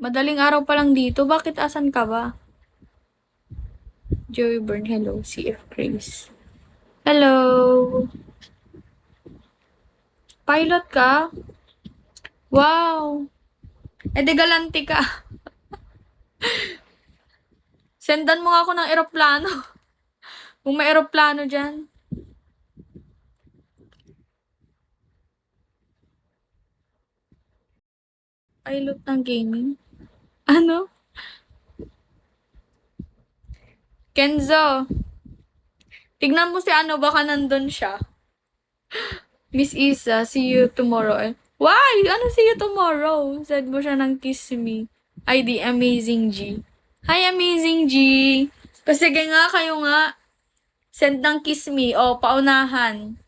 Madaling araw pa lang dito. Bakit asan ka ba? Joey Byrne, hello. CF Grace. Hello. Pilot ka? Wow. Eh di galante ka. Sendan mo nga ako ng eroplano. Kung may eroplano dyan. Pilot ng gaming? Ano? Kenzo. Tignan mo si ano, baka nandun siya. Miss Isa, see you tomorrow. Why? Ano see you tomorrow? Said mo siya ng kiss me. Ay, di, Amazing G. Hi, Amazing G. Kasi nga, kayo nga. Send ng kiss me. O, paunahan.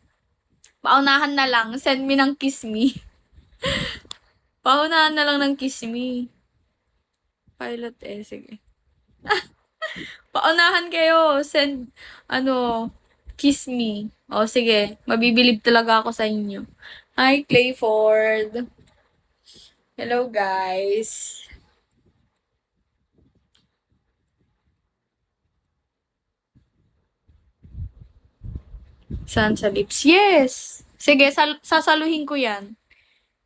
Paunahan na lang. Send me ng kiss me. Paunahan na lang ng kiss me. Pilot sige. Paunahan kayo. Send, kiss me. O, sige. Mabibilib talaga ako sa inyo. Hi, Clayford. Hello, guys. Saan sa lips? Yes! Sige, sasaluhin ko yan.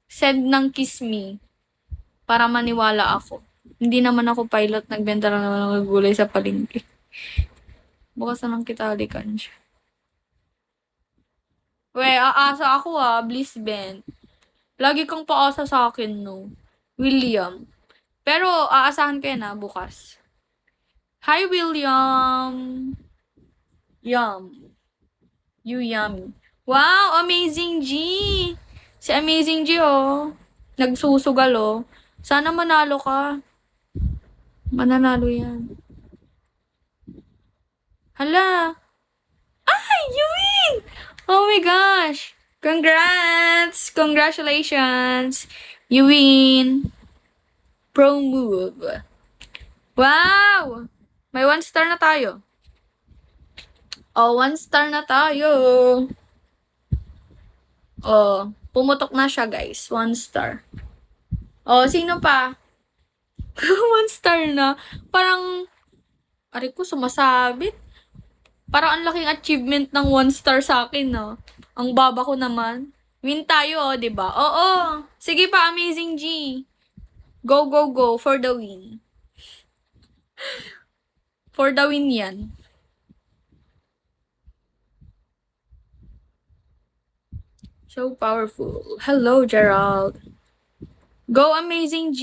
Send ng kiss me. Para maniwala ako. Hindi naman ako pilot. Nagbenta lang naman ng gulay sa palengke. Bukas na lang kita halikan siya. We, aasa ako Bliss Ben. Lagi kang paasa sa akin, no? William. Pero, aasahan ka na bukas. Hi, William! Yum. You yummy. Wow! Amazing G! Si Amazing G, oh. Nagsusugal, oh. Sana manalo ka. Mananalo yan. Hala! Ay! You win! Oh my gosh! Congrats! Congratulations! You win! Pro move. Wow! May 1 star na tayo. Oh, 1 star na tayo. Oh, pumutok na siya, guys. 1 star. Oh, sino pa? 1 star na. Parang, ari ko, sumasabit. Parang ang laking achievement ng 1 star sa akin, no? Ang baba ko naman. Win tayo, oh, diba? Oo. Sige pa, Amazing G. Go, go, go for the win. For the win yan. So powerful. Hello, Gerald. Go, Amazing G.